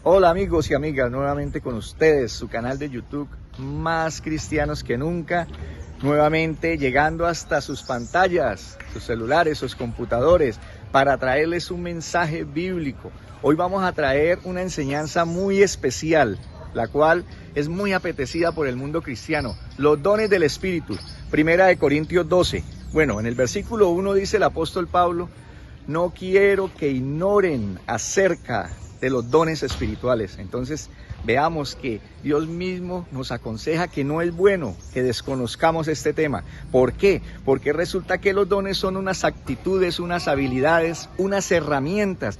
Hola amigos y amigas, nuevamente con ustedes, su canal de YouTube Más Cristianos que Nunca, nuevamente llegando hasta sus pantallas, sus celulares, sus computadores, para traerles un mensaje bíblico. Hoy vamos a traer una enseñanza muy especial, la cual es muy apetecida por el mundo cristiano, los dones del Espíritu. Primera de Corintios 12. Bueno, en el versículo 1 dice el apóstol Pablo: no quiero que ignoren acerca de los dones espirituales. Entonces veamos que Dios mismo nos aconseja que no es bueno que desconozcamos este tema. ¿Por qué? Porque resulta que los dones son unas actitudes, unas habilidades, unas herramientas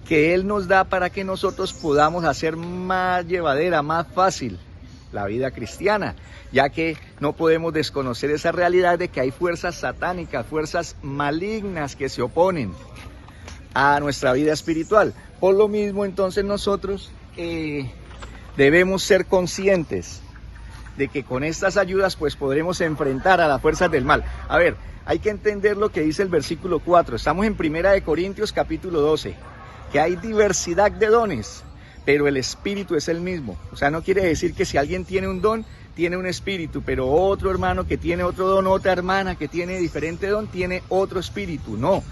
que Él nos da para que nosotros podamos hacer más llevadera, más fácil la vida cristiana, ya que no podemos desconocer esa realidad de que hay fuerzas satánicas, fuerzas malignas que se oponen a nuestra vida espiritual. Por lo mismo, entonces nosotros debemos ser conscientes de que con estas ayudas pues podremos enfrentar a las fuerzas del mal. A ver, hay que entender lo que dice el versículo 4. Estamos en Primera de Corintios capítulo 12, que hay diversidad de dones, pero el espíritu es el mismo. O sea, no quiere decir que si alguien tiene un don, tiene un espíritu, pero otro hermano que tiene otro don, otra hermana que tiene diferente don, tiene otro espíritu. No,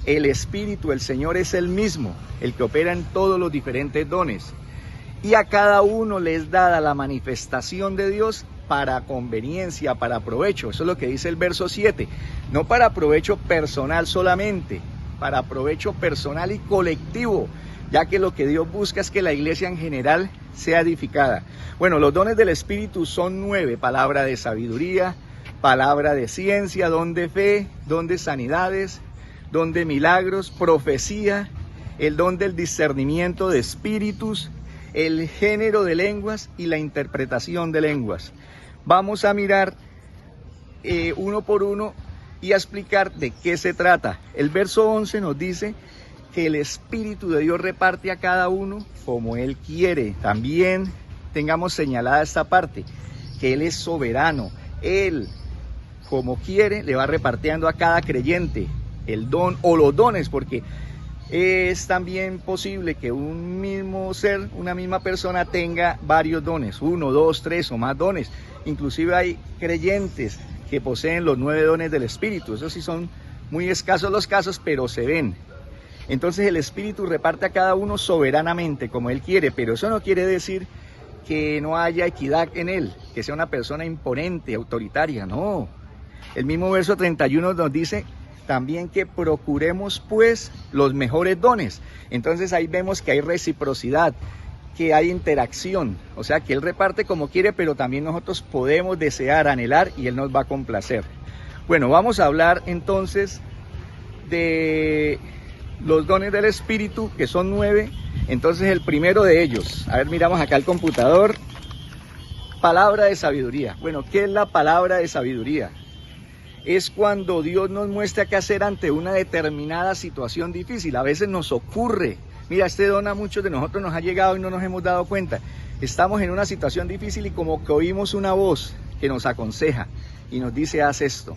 el espíritu, el Señor es el mismo, el que opera en todos los diferentes dones. Y a cada uno les dada la manifestación de Dios para conveniencia, para provecho. Eso es lo que dice el verso 7. No para provecho personal solamente, para provecho personal y colectivo, ya que lo que Dios busca es que la iglesia en general sea edificada. Bueno, los dones del Espíritu son 9, palabra de sabiduría, palabra de ciencia, don de fe, don de sanidades, don de milagros, profecía, el don del discernimiento de espíritus, el género de lenguas y la interpretación de lenguas. Vamos a mirar uno por uno y a explicar de qué se trata. El verso 11 nos dice que el Espíritu de Dios reparte a cada uno como Él quiere. También tengamos señalada esta parte, que Él es soberano. Él, como quiere, le va repartiendo a cada creyente el don o los dones, porque es también posible que un mismo ser, una misma persona tenga varios dones, 1, 2, 3 o más dones. Inclusive hay creyentes que poseen los 9 dones del Espíritu. Eso sí son muy escasos los casos, pero se ven. Entonces el Espíritu reparte a cada uno soberanamente, como Él quiere, pero eso no quiere decir que no haya equidad en Él, que sea una persona imponente, autoritaria, no. El mismo verso 31 nos dice también que procuremos pues los mejores dones. Entonces ahí vemos que hay reciprocidad, que hay interacción, o sea que Él reparte como quiere, pero también nosotros podemos desear, anhelar y Él nos va a complacer. Bueno, vamos a hablar entonces de los dones del Espíritu, que son 9. Entonces el primero de ellos, a ver, miramos acá el computador, palabra de sabiduría. Bueno, ¿qué es la palabra de sabiduría? Es cuando Dios nos muestra qué hacer ante una determinada situación difícil. A veces nos ocurre, mira, este don a muchos de nosotros nos ha llegado y no nos hemos dado cuenta. Estamos en una situación difícil y como que oímos una voz que nos aconseja y nos dice: haz esto.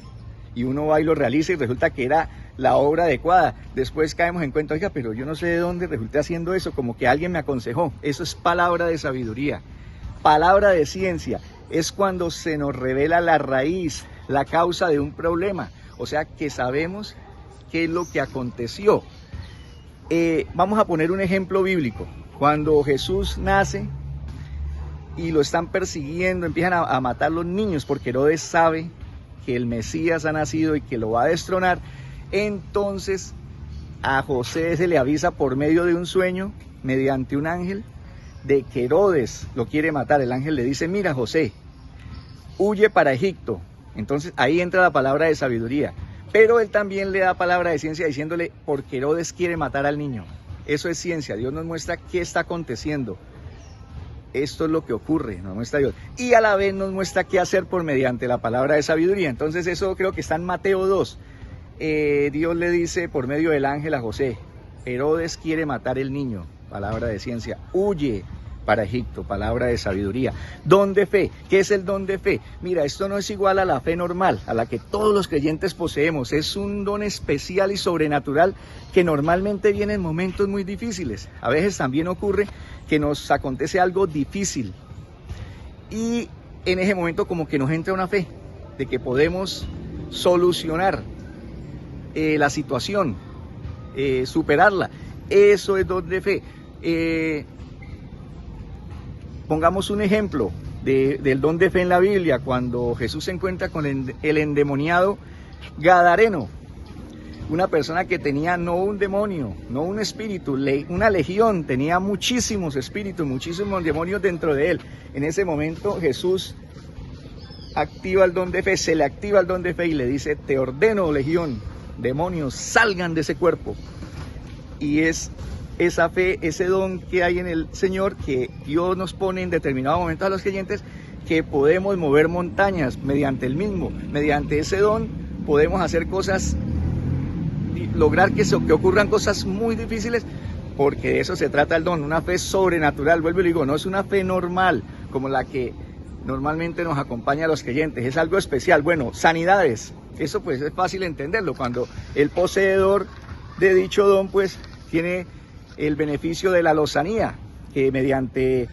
Y uno va y lo realiza y resulta que era la obra adecuada. Después caemos en cuenta: oiga, pero yo no sé de dónde resulté haciendo eso, como que alguien me aconsejó. Eso es palabra de sabiduría. Palabra de ciencia es cuando se nos revela la raíz, la causa de un problema, o sea que sabemos qué es lo que aconteció. Vamos a poner un ejemplo bíblico. Cuando Jesús nace y lo están persiguiendo, empiezan a matar los niños porque Herodes sabe que el Mesías ha nacido y que lo va a destronar. Entonces a José se le avisa por medio de un sueño, mediante un ángel, de que Herodes lo quiere matar. El ángel le dice: mira, José, huye para Egipto. Entonces ahí entra la palabra de sabiduría, pero él también le da palabra de ciencia diciéndole: porque Herodes quiere matar al niño. Eso es ciencia. Dios nos muestra qué está aconteciendo. Esto es lo que ocurre, nos muestra Dios. Y a la vez nos muestra qué hacer por mediante la palabra de sabiduría. Entonces eso creo que está en Mateo 2. Dios le dice por medio del ángel a José: Herodes quiere matar el niño. Palabra de ciencia. Huye para Egipto, palabra de sabiduría. Don de fe, ¿qué es el don de fe? Mira, esto no es igual a la fe normal, a la que todos los creyentes poseemos, es un don especial y sobrenatural que normalmente viene en momentos muy difíciles. A veces también ocurre que nos acontece algo difícil y en ese momento como que nos entra una fe de que podemos solucionar la situación, superarla. Eso es don de fe. Pongamos un ejemplo del don de fe en la Biblia, cuando Jesús se encuentra con el endemoniado Gadareno, una persona que tenía no un demonio, no un espíritu, una legión, tenía muchísimos espíritus, muchísimos demonios dentro de él. En ese momento Jesús activa el don de fe, se le activa el don de fe y le dice: te ordeno, legión, demonios, salgan de ese cuerpo. Y es esa fe, ese don que hay en el Señor, que Dios nos pone en determinado momento a los creyentes, que podemos mover montañas mediante el mismo. Mediante ese don podemos hacer cosas, lograr que ocurran cosas muy difíciles, porque de eso se trata el don, una fe sobrenatural. Vuelvo y digo, no es una fe normal como la que normalmente nos acompaña a los creyentes, es algo especial. Bueno, sanidades, eso pues es fácil entenderlo, cuando el poseedor de dicho don pues tiene el beneficio de la lozanía, que mediante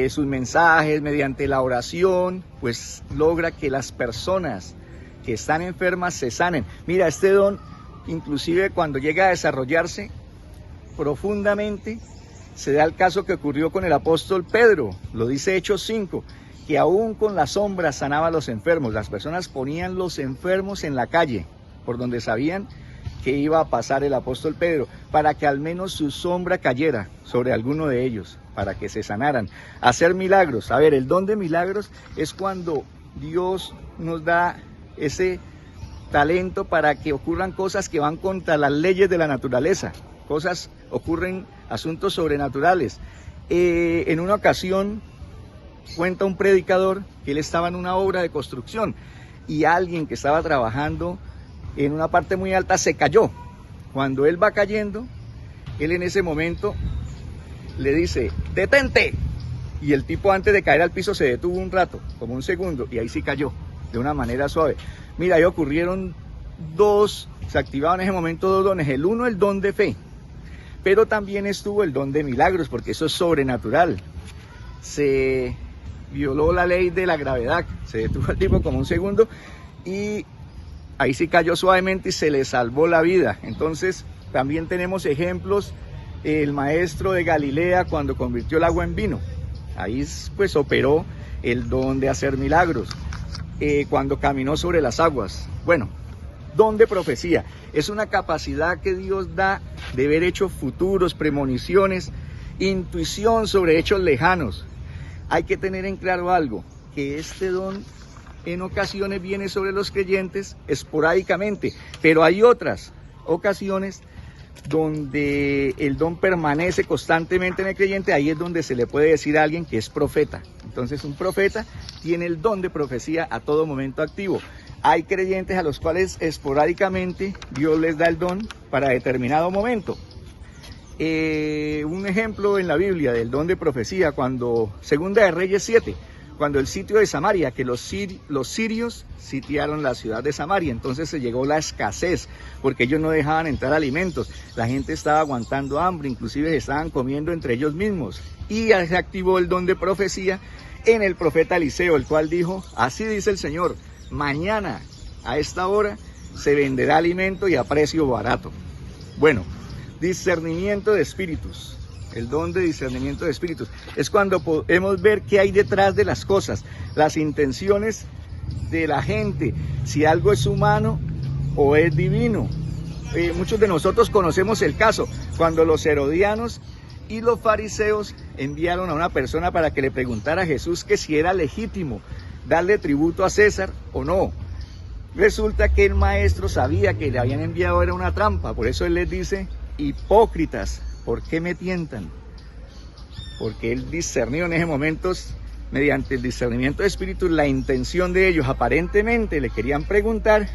sus mensajes, mediante la oración, pues logra que las personas que están enfermas se sanen. Mira, este don, inclusive cuando llega a desarrollarse profundamente, se da el caso que ocurrió con el apóstol Pedro, lo dice Hechos 5, que aún con la sombra sanaba a los enfermos. Las personas ponían los enfermos en la calle, por donde sabían que iba a pasar el apóstol Pedro, para que al menos su sombra cayera sobre alguno de ellos, para que se sanaran. Hacer milagros. A ver, el don de milagros es cuando Dios nos da ese talento para que ocurran cosas que van contra las leyes de la naturaleza. Ocurren asuntos sobrenaturales. En una ocasión cuenta un predicador que él estaba en una obra de construcción y alguien que estaba trabajando en una parte muy alta se cayó. Cuando él va cayendo, él en ese momento le dice: detente. Y el tipo, antes de caer al piso, se detuvo un rato, como un segundo, y ahí sí cayó de una manera suave. Mira, ahí ocurrieron se activaron en ese momento dos dones. El uno, el don de fe, pero también estuvo el don de milagros, porque eso es sobrenatural. Se violó la ley de la gravedad, se detuvo el tipo como un segundo y ahí sí cayó suavemente y se le salvó la vida. Entonces también tenemos ejemplos, el maestro de Galilea cuando convirtió el agua en vino, ahí pues operó el don de hacer milagros. Cuando caminó sobre las aguas. Bueno, don de profecía, es una capacidad que Dios da de ver hechos futuros, premoniciones, intuición sobre hechos lejanos. Hay que tener en claro algo, que este don en ocasiones viene sobre los creyentes esporádicamente, pero hay otras ocasiones donde el don permanece constantemente en el creyente. Ahí es donde se le puede decir a alguien que es profeta. Entonces un profeta tiene el don de profecía a todo momento activo. Hay creyentes a los cuales esporádicamente Dios les da el don para determinado momento. Un ejemplo en la Biblia del don de profecía, cuando Segunda de Reyes 7, cuando el sitio de Samaria, que los sirios sitiaron la ciudad de Samaria, entonces se llegó la escasez, porque ellos no dejaban entrar alimentos, la gente estaba aguantando hambre, inclusive se estaban comiendo entre ellos mismos, y se activó el don de profecía en el profeta Eliseo, el cual dijo: así dice el Señor, mañana a esta hora se venderá alimento y a precio barato. Bueno, discernimiento de espíritus. El don de discernimiento de espíritus es cuando podemos ver qué hay detrás de las cosas, las intenciones de la gente, si algo es humano o es divino. Muchos de nosotros conocemos el caso cuando los herodianos y los fariseos enviaron a una persona para que le preguntara a Jesús que si era legítimo darle tributo a César o no. Resulta que el maestro sabía que le habían enviado era una trampa, por eso él les dice: hipócritas, ¿por qué me tientan? Porque él discernió en ese momento, mediante el discernimiento de espíritus, la intención de ellos. Aparentemente le querían preguntar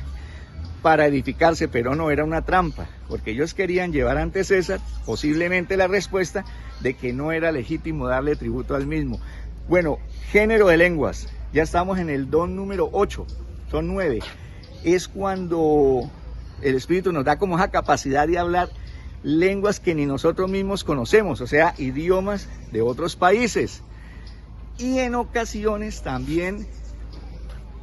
para edificarse, pero no, era una trampa, porque ellos querían llevar ante César posiblemente la respuesta de que no era legítimo darle tributo al mismo. Bueno, género de lenguas, ya estamos en el don número 8, son 9, es cuando el Espíritu nos da como esa capacidad de hablar lenguas que ni nosotros mismos conocemos, o sea, idiomas de otros países, y en ocasiones también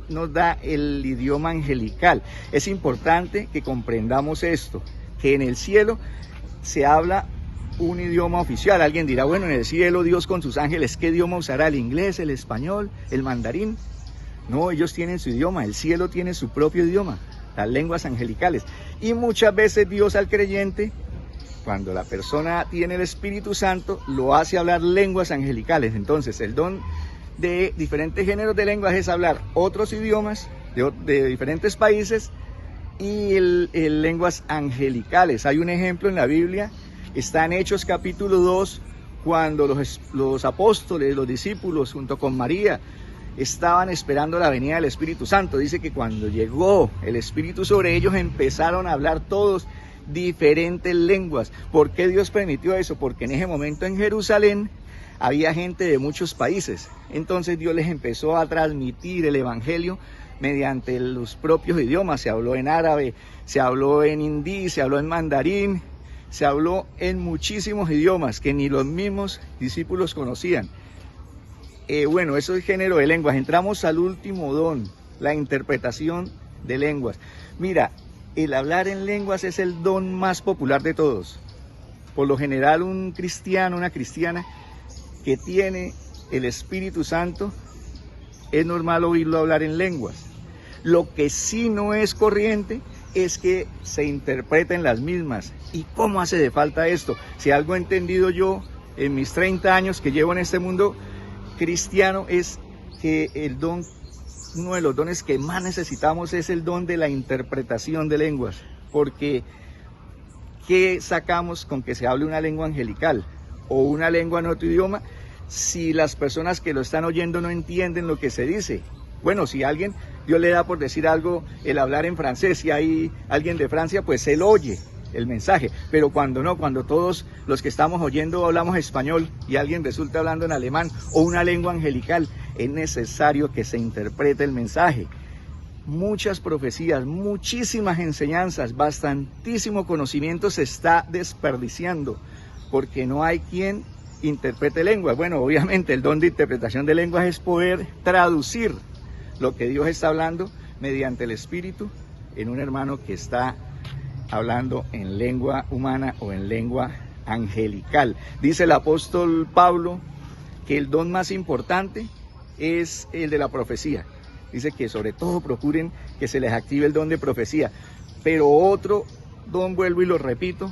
nos da el idioma angelical. Es importante que comprendamos esto, que en el cielo se habla un idioma oficial. Alguien dirá, bueno, en el cielo Dios con sus ángeles, ¿qué idioma usará? ¿El inglés, el español, el mandarín? No, ellos tienen su idioma, el cielo tiene su propio idioma, las lenguas angelicales. Y muchas veces Dios al creyente, cuando la persona tiene el Espíritu Santo, lo hace hablar lenguas angelicales. Entonces el don de diferentes géneros de lenguas es hablar otros idiomas de diferentes países y lenguas angelicales. Hay un ejemplo en la Biblia, está en Hechos capítulo 2, cuando los apóstoles, los discípulos junto con María estaban esperando la venida del Espíritu Santo. Dice que cuando llegó el Espíritu sobre ellos empezaron a hablar todos diferentes lenguas. ¿Por qué Dios permitió eso? Porque en ese momento en Jerusalén había gente de muchos países, entonces Dios les empezó a transmitir el evangelio mediante los propios idiomas. Se habló en árabe, se habló en hindi, se habló en mandarín, se habló en muchísimos idiomas que ni los mismos discípulos conocían. Bueno, eso es género de lenguas. Entramos al último don, la interpretación de lenguas. Mira, el hablar en lenguas es el don más popular de todos. Por lo general, un cristiano, una cristiana que tiene el Espíritu Santo, es normal oírlo hablar en lenguas. Lo que sí no es corriente es que se interpreten las mismas. ¿Y cómo hace de falta esto? Si algo he entendido yo en mis 30 años que llevo en este mundo cristiano, es que el don, uno de los dones que más necesitamos es el don de la interpretación de lenguas. Porque ¿qué sacamos con que se hable una lengua angelical o una lengua en otro idioma si las personas que lo están oyendo no entienden lo que se dice? Bueno, si alguien, Dios le da por decir algo, el hablar en francés, si hay alguien de Francia, pues él oye el mensaje, pero cuando no, cuando todos los que estamos oyendo hablamos español y alguien resulta hablando en alemán o una lengua angelical, es necesario que se interprete el mensaje. Muchas profecías, muchísimas enseñanzas, bastantísimo conocimiento se está desperdiciando porque no hay quien interprete lenguas. Bueno, obviamente el don de interpretación de lenguas es poder traducir lo que Dios está hablando mediante el Espíritu en un hermano que está hablando en lengua humana o en lengua angelical. Dice el apóstol Pablo que el don más importante es el de la profecía. Dice que sobre todo procuren que se les active el don de profecía. Pero otro don, vuelvo y lo repito,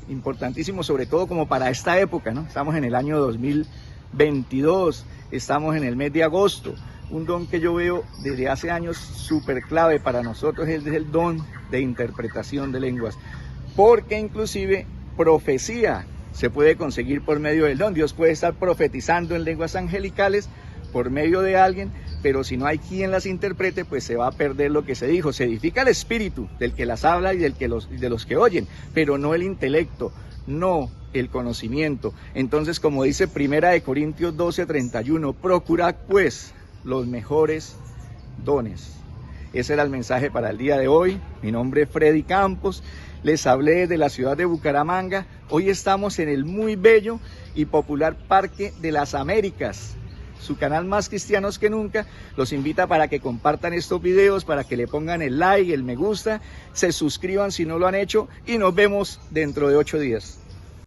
importantísimo, sobre todo como para esta época, ¿no? Estamos en el año 2022, estamos en el mes de agosto. Un don que yo veo desde hace años súper clave para nosotros es el don de interpretación de lenguas. Porque inclusive profecía se puede conseguir por medio del don. Dios puede estar profetizando en lenguas angelicales por medio de alguien, pero si no hay quien las interprete, pues se va a perder lo que se dijo. Se edifica el espíritu del que las habla y de los que oyen, pero no el intelecto, no el conocimiento. Entonces, como dice 1 Corintios 12:31, procurad pues los mejores dones. Ese era el mensaje para el día de hoy. Mi nombre es Freddy Campos, les hablé de la ciudad de Bucaramanga. Hoy estamos en el muy bello y popular Parque de las Américas. Su canal Más Cristianos que Nunca los invita para que compartan estos videos, para que le pongan el like, el me gusta, se suscriban si no lo han hecho y nos vemos dentro de 8 días.